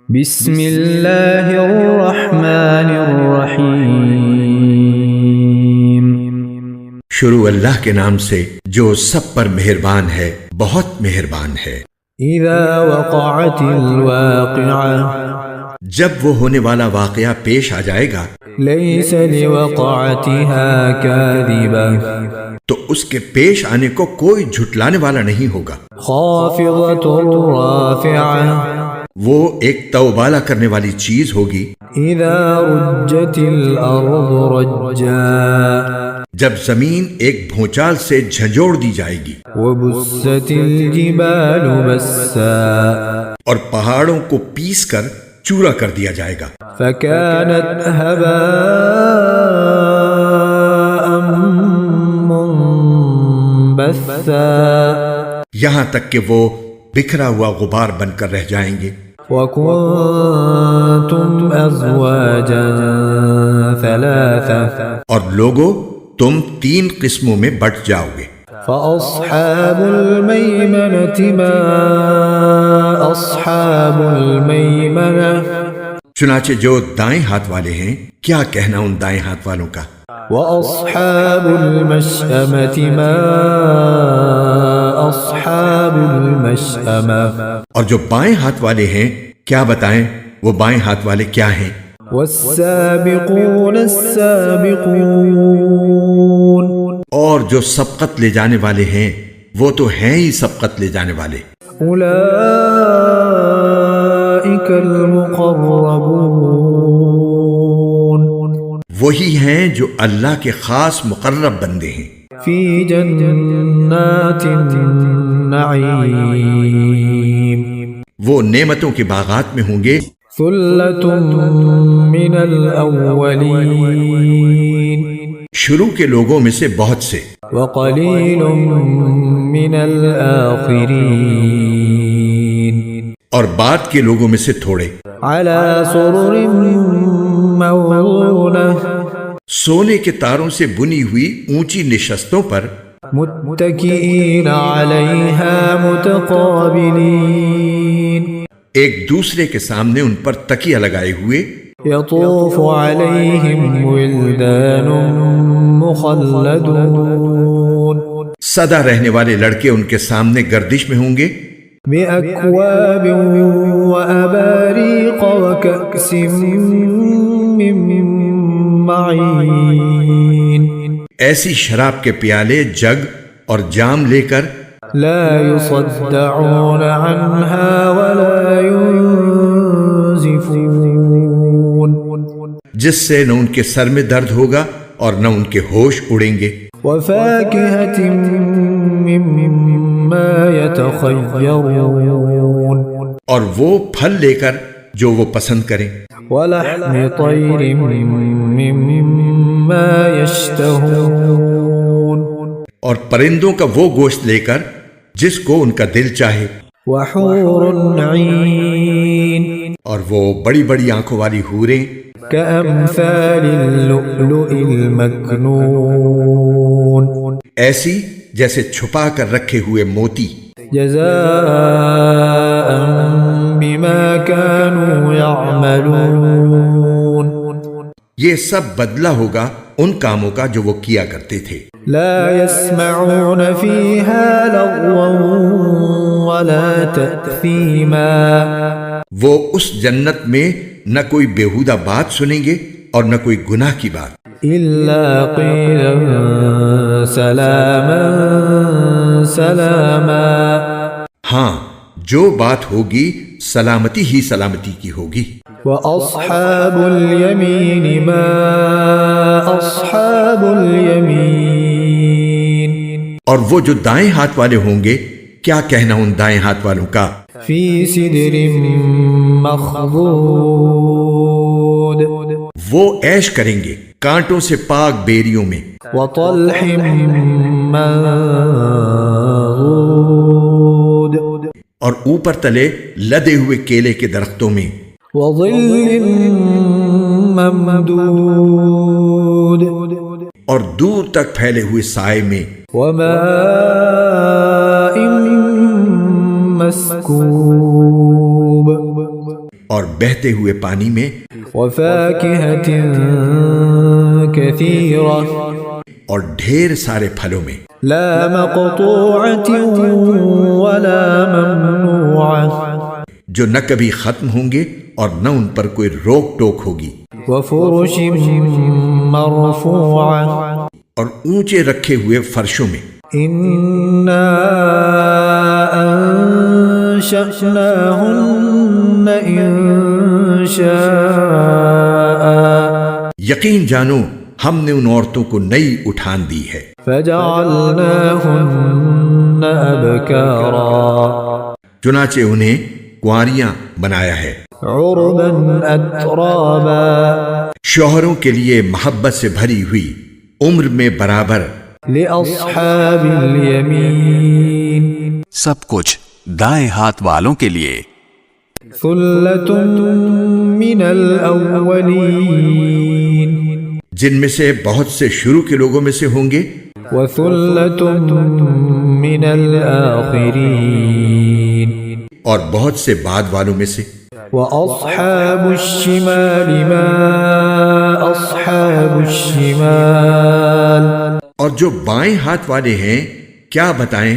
بسم اللہ الرحمن الرحیم۔ شروع اللہ کے نام سے جو سب پر مہربان ہے، بہت مہربان ہے۔ اذا وقعت الواقعہ، جب وہ ہونے والا واقعہ پیش آ جائے گا، لیس لوقعتها کاذبہ، تو اس کے پیش آنے کو کوئی جھٹلانے والا نہیں ہوگا۔ خافضۃ رافعہ، وہ ایک توبالہ کرنے والی چیز ہوگی۔ اذا رجت الارض رجا، جب زمین ایک بھونچال سے جھنجھوڑ دی جائے گی، وبست الجبال بسا، اور پہاڑوں کو پیس کر چورا کر دیا جائے گا، فكانت هباء منبثا، یہاں تک کہ وہ بکھرا ہوا غبار بن کر رہ جائیں گے۔ وكنتم ازواجا ثلاثا، اور لوگوں، تم 3 قسموں میں بٹ جاؤ گے۔ فأصحاب المیمنة ما اصحاب المیمنة، چنانچہ جو دائیں ہاتھ والے ہیں، کیا کہنا ان دائیں ہاتھ والوں کا۔ وأصحاب المشأمة ما أصحاب المشأمة، اور جو بائیں ہاتھ والے ہیں، کیا بتائیں وہ بائیں ہاتھ والے کیا ہیں۔ والسابقون السابقون، اور جو سبقت لے جانے والے ہیں، وہ تو ہیں ہی سبقت لے جانے والے۔ أولئك المقربون، وہی ہیں جو اللہ کے خاص مقرب بندے ہیں۔ فی جنات النعیم، وہ نعمتوں کے باغات میں ہوں گے۔ ثلۃ من الاولین، شروع کے لوگوں میں سے بہت سے، وقلیل من الآخرین، اور بعد کے لوگوں میں سے تھوڑے۔ علی سرر موضونہ، سونے کے تاروں سے بنی ہوئی اونچی نشستوں پر، متکئین علیہا متقابلین، ایک دوسرے کے سامنے ان پر تکیہ لگائے ہوئے۔ یطوف علیہم ولدان مخلدون، سدا رہنے والے لڑکے ان کے سامنے گردش میں ہوں گے۔ بأکواب وأباریق وکأس من معین، ایسی شراب کے پیالے، جگ اور جام لے کر، لا يصدعون عنها ولا ينزفون، جس سے نہ ان کے سر میں درد ہوگا اور نہ ان کے ہوش اڑیں گے۔ وفاكهة مما يتخيرون، اور وہ پھل لے کر جو وہ پسند کریں۔ ولحم طير مما يشتهون، اور پرندوں کا وہ گوشت لے کر جس کو ان کا دل چاہے۔ وحور عين، اور وہ بڑی بڑی آنکھوں والی حوریں، كأمثال اللؤلؤ المكنون، ایسی جیسے چھپا کر رکھے ہوئے موتی۔ جزاء بما كانوا يعملون، یہ سب بدلہ ہوگا ان کاموں کا جو وہ کیا کرتے تھے۔ لا يسمعون فيها لغوا ولا تأثيما، وہ اس جنت میں نہ کوئی بیہودہ بات سنیں گے اور نہ کوئی گناہ کی بات، إلا قيلا سلاما سلاما، ہاں جو بات ہوگی سلامتی ہی سلامتی کی ہوگی۔ وأصحاب اليمين ما أصحاب اليمين، اور وہ جو دائیں ہاتھ والے ہوں گے، کیا کہنا ان دائیں ہاتھ والوں کا۔ في سدر مخضود، وہ عیش کریں گے کانٹوں سے پاک بیریوں میں، وطلح منضود، اور اوپر تلے لدے ہوئے کیلے کے درختوں میں، وظل ممدود، اور دور تک پھیلے ہوئے سائے میں، وماء مسکوب، اور بہتے ہوئے پانی میں وفاكهة كثيرة اور ڈھیر سارے پھلوں میں لا مقطوعة ولا ممنوعة جو نہ کبھی ختم ہوں گے اور نہ ان پر کوئی روک ٹوک ہوگی، وفرش مرفوعة اور اونچے رکھے ہوئے فرشوں میں إنا أنشأناهن إنشاء یقین جانو ہم نے ان عورتوں کو نئی اٹھان دی ہے، فجعلناهن أبكارا چنانچہ انہیں کنواریاں بنایا ہے، عربا أترابا شوہروں کے لیے محبت سے بھری ہوئی، عمر میں برابر، لأصحاب اليمين سب کچھ دائیں ہاتھ والوں کے لیے۔ ثلة من الأولين جن میں سے بہت سے شروع کے لوگوں میں سے ہوں گے، وثلة من الآخرين اور بہت سے بعد والوں میں سے۔ وأصحاب الشمال ما أصحاب الشمال اور جو بائیں ہاتھ والے ہیں کیا بتائیں،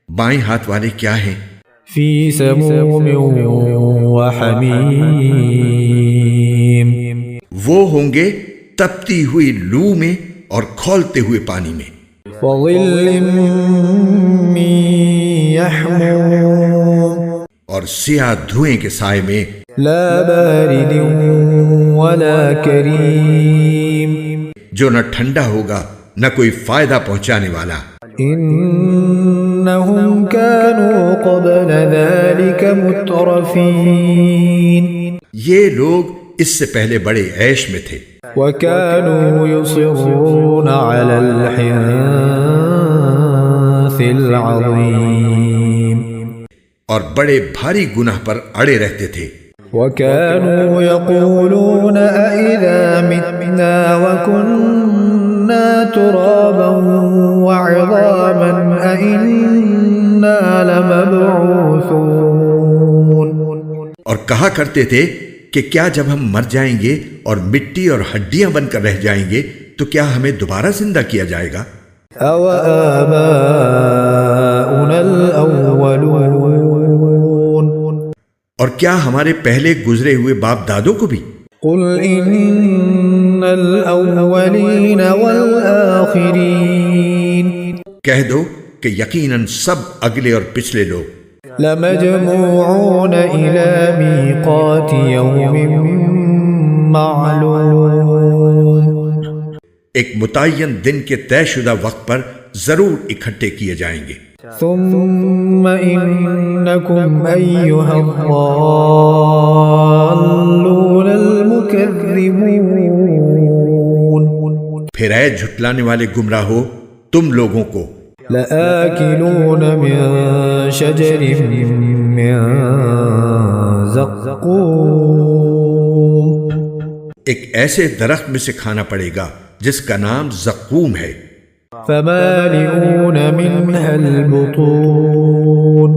بائیں ہاتھ والے کیا ہیں؟ في سموم وحميم وہ ہوں گے تپتی ہوئی لو میں اور کھولتے ہوئے پانی میں، وظل من يحموم اور سیاہ دھوئیں کے سائے میں، لا بارد ولا كريم جو نہ ٹھنڈا ہوگا نہ کوئی فائدہ پہنچانے والا۔ إنهم كانوا قبل ذلك مترفين یہ لوگ اس سے پہلے بڑے عیش میں تھے، وكانوا يصرون على الحنث العظيم اور بڑے بھاری گناہ پر اڑے رہتے تھے، وكانوا يقولون أئذا متنا وكنا ترابا وعظاما أئنا لمبعوثون اور کہا کرتے تھے کہ کیا جب ہم مر جائیں گے اور مٹی اور ہڈیاں بن کر رہ جائیں گے تو کیا ہمیں دوبارہ زندہ کیا جائے گا؟ أو آباؤنا الأولون اور کیا ہمارے پہلے گزرے ہوئے باپ دادوں کو بھی؟ قل إن الأولين والآخرين کہہ دو کہ یقیناً سب اگلے اور پچھلے لوگ لمجموعون إلى ميقات يوم معلوم ایک متعین دن کے طے شدہ وقت پر ضرور اکٹھے کیے جائیں گے، ثم إنكم أيها الضالون المكذبون پھر اے جھٹلانے والے گمراہ ہو تم لوگوں کو لآكلون من شجر من زقوم ایک ایسے درخت میں سے کھانا پڑے گا جس کا نام زقوم ہے، فمالئون منها البطون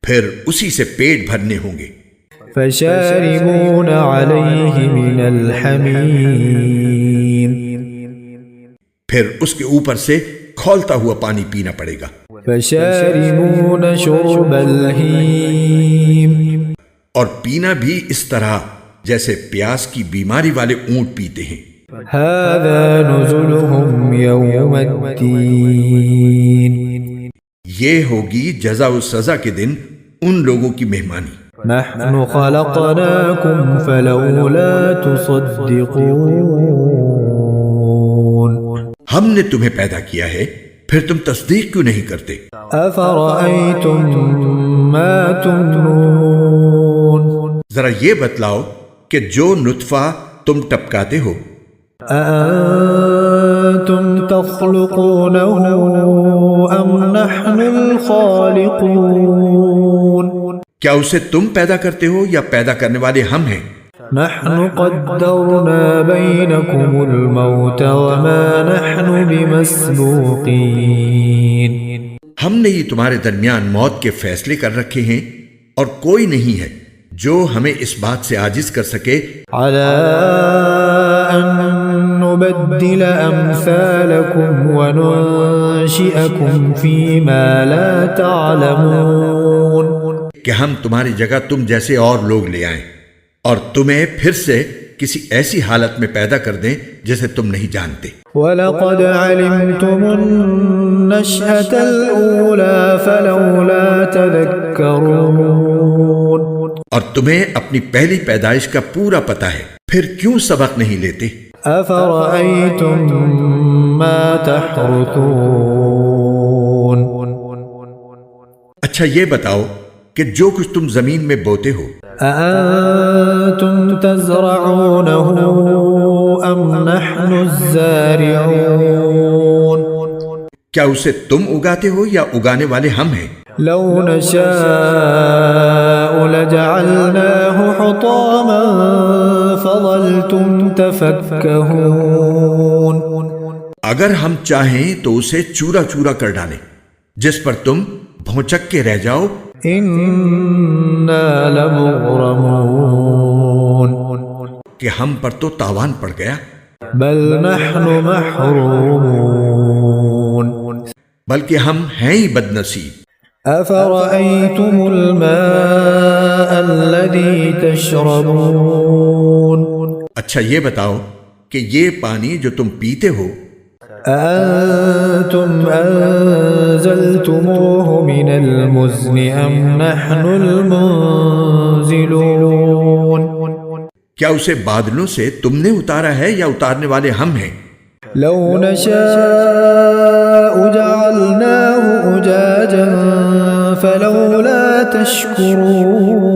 پھر اسی سے پیٹ بھرنے ہوں گے، فشاربون عليه من الحميم پھر اس کے اوپر سے کھولتا ہوا پانی پینا پڑے گا، فشاربون شرب الهيم اور پینا بھی اس طرح جیسے پیاس کی بیماری والے اونٹ پیتے ہیں۔ هذا نزلهم يوم الدين یہ ہوگی جزا و سزا کے دن ان لوگوں کی مہمانی۔ نحن خلقناكم فلولا تصدقون ہم نے تمہیں پیدا کیا ہے پھر تم تصدیق کیوں نہیں کرتے؟ أفرأيتم ما تمنون ذرا یہ بتلاؤ کہ جو نطفہ تم ٹپکاتے ہو أأنتم تخلقونه أم نحن الخالقون کیا اسے تم پیدا کرتے ہو یا پیدا کرنے والے ہم ہیں؟ نحن قدرنا بينكم الموت وما نحن بمسبوقين ہم نے یہ تمہارے درمیان موت کے فیصلے کر رکھے ہیں اور کوئی نہیں ہے جو ہمیں اس بات سے عاجز کر سکے على أن نبدل أمثالكم وننشئكم فيما لا تعلمون کہ ہم تمہاری جگہ تم جیسے اور لوگ لے آئیں اور تمہیں پھر سے کسی ایسی حالت میں پیدا کر دیں جسے تم نہیں جانتے. وَلَقَدْ عَلِمْتُمُ النَّشْأَةَ الْأُولَى فَلَوْلَا تَذَكَّرُونَ اور تمہیں اپنی پہلی پیدائش کا پورا پتہ ہے، پھر کیوں سبق نہیں لیتے؟ أَفَرَأَيْتُم مَّا تَحْرُثُونَ اچھا یہ بتاؤ کہ جو کچھ تم زمین میں بوتے ہو، أَأَنتُمْ تَزْرَعُونَهُ أَمْ نَحْنُ الزَّارِعُونَ کیا اسے تم اگاتے ہو یا اگانے والے ہم ہیں؟ لو نشاء لجعلناه حطاما فظلتم تفكهون اگر ہم چاہیں تو اسے چورا چورا کر ڈالیں جس پر تم بھونچک کے رہ جاؤ. إنا لمغرمون کہ ہم پر تو تاوان پڑ گیا. بل نحن محرومون بلکہ ہم ہیں ہی بد نصیب. أفرأيتم الماء الذي تشربون اچھا یہ بتاؤ کہ یہ پانی جو تم پیتے ہو، أأنتم أنزلتموه من المزن أم نحن المنزلون کیا اسے بادلوں سے تم نے اتارا ہے یا اتارنے والے ہم ہیں؟ لو نشاء جعلناه أجاجا فلولا تشكرون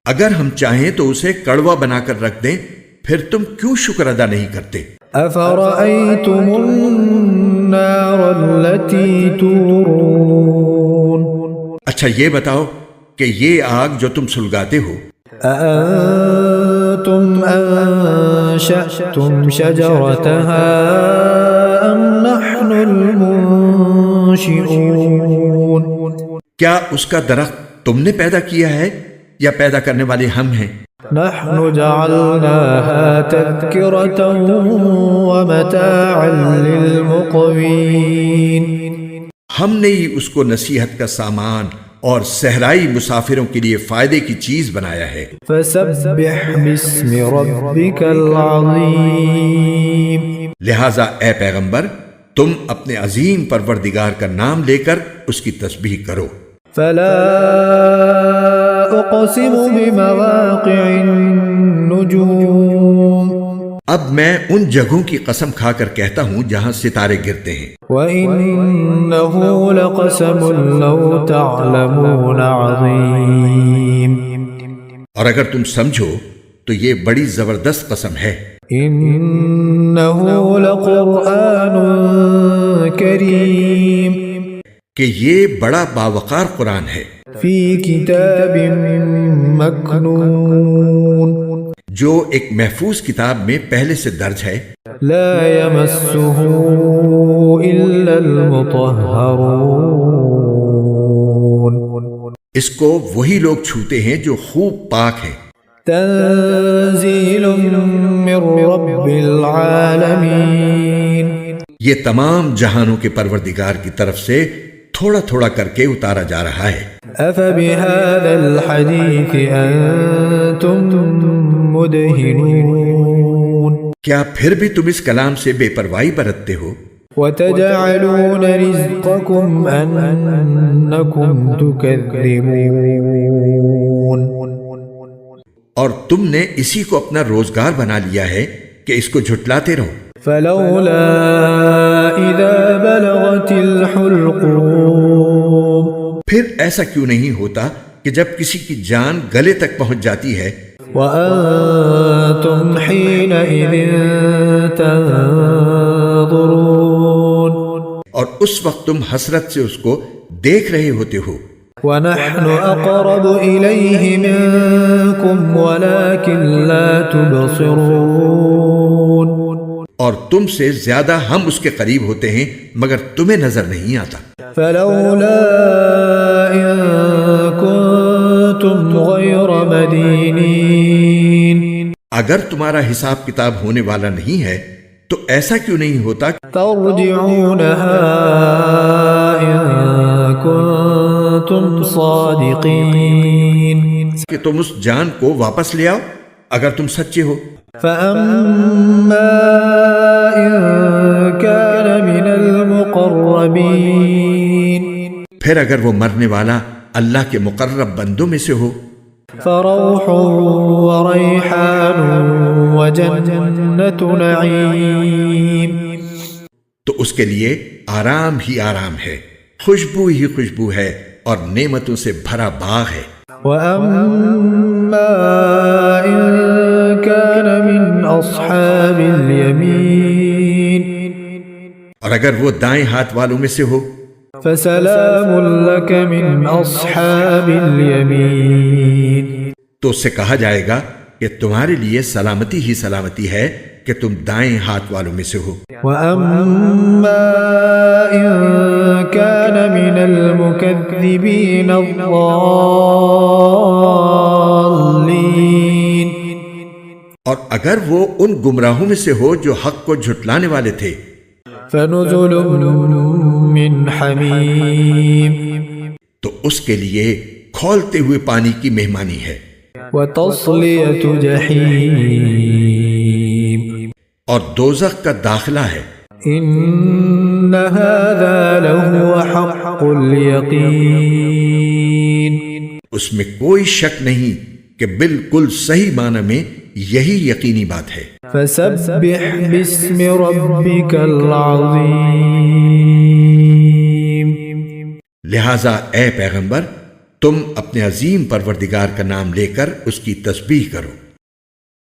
اگر ہم چاہیں تو اسے کڑوا بنا کر رکھ دیں، پھر تم کیوں شکر ادا نہیں کرتے؟ أفرأيتم النار التي تورون اچھا یہ بتاؤ کہ یہ آگ جو تم سلگاتے ہو، أأنتم أنشأتم شجرتها أم نحن المنشئون کیا اس کا درخت تم نے پیدا کیا ہے یا پیدا کرنے والے ہم ہیں؟ نحن جعلناها تذكرة ومتاعا للمقوين ہم نے ہی اس کو نصیحت کا سامان اور صحرائی مسافروں کے لیے فائدے کی چیز بنایا ہے. فسبح باسم ربك العظيم لہٰذا اے پیغمبر تم اپنے عظیم پروردگار کا نام لے کر اس کی تسبیح کرو. فلا أقسم بمواقع النجوم اب میں ان جگہوں کی قسم کھا کر کہتا ہوں جہاں ستارے گرتے ہیں. وَإِنَّهُ لَقَسَمٌ لَوْ تَعْلَمُونَ عَظِيمٌ اور اگر تم سمجھو تو یہ بڑی زبردست قسم ہے. إِنَّهُ لَقُرْآنٌ كَرِيمٌ کہ یہ بڑا باوقار قرآن ہے فِي كِتَابٍ مَكْنُونٍ جو ایک محفوظ کتاب میں پہلے سے درج ہے. لا يمسه إلا المطهرون اس کو وہی لوگ چھوتے ہیں جو خوب پاک ہیں. تنزيل من رب العالمين یہ تمام جہانوں کے پروردگار کی طرف سے تھوڑا تھوڑا کر کے اتارا جا رہا ہے. أفبهذا الحديث أنتم مدهنون کیا پھر بھی تم اس کلام سے بے پرواہی برتتے ہو؟ وتجعلون رزقكم أنكم تكذبون اور تم نے اسی کو اپنا روزگار بنا لیا ہے کہ اس کو جھٹلاتے رہو. فلولا إذا بلغت الحلقوم پھر ایسا کیوں نہیں ہوتا کہ جب کسی کی جان گلے تک پہنچ جاتی ہے وأنتم حينئذ تنظرون اور اس وقت تم حسرت سے اس کو دیکھ رہے ہوتے ہو. ونحن أقرب إليه منكم ولكن لا تبصرون اور تم سے زیادہ ہم اس کے قریب ہوتے ہیں مگر تمہیں نظر نہیں آتا. فلولا إن كنتم غير مدينين اگر تمہارا حساب کتاب ہونے والا نہیں ہے تو ایسا کیوں نہیں ہوتا ترجعونها إن كنتم صادقين کہ تم اس جان کو واپس لے آؤ اگر تم سچے ہو. فأما إن كان من المقربين پھر اگر وہ مرنے والا اللہ کے مقرب بندوں میں سے ہو فروح وريحان وجنة نعيم تو اس کے لیے آرام ہی آرام ہے، خوشبو ہی خوشبو ہے اور نعمتوں سے بھرا باغ ہے. وأما إن كان من أصحاب اليمين اور اگر وہ دائیں ہاتھ والوں میں سے ہو فسلام لك من أصحاب اليمين تو اس سے کہا جائے گا کہ تمہارے لیے سلامتی ہی سلامتی ہے کہ تم دائیں ہاتھ والوں میں سے ہو. وأما إن كان من المكذبين الضالين اور اگر وہ ان گمراہوں میں سے ہو جو حق کو جھٹلانے والے تھے فنزل من حمیم تو اس کے لیے کھولتے ہوئے پانی کی مہمانی ہے وتصلیۃ جحیم اور دوزخ کا داخلہ ہے. ان هذا لهو حق الیقین اس میں کوئی شک نہیں کہ بالکل صحیح معنی میں یہی یقینی بات ہے. فسبح باسم ربک العظیم لہٰذا اے پیغمبر تم اپنے عظیم پروردگار کا نام لے کر اس کی تسبیح کرو.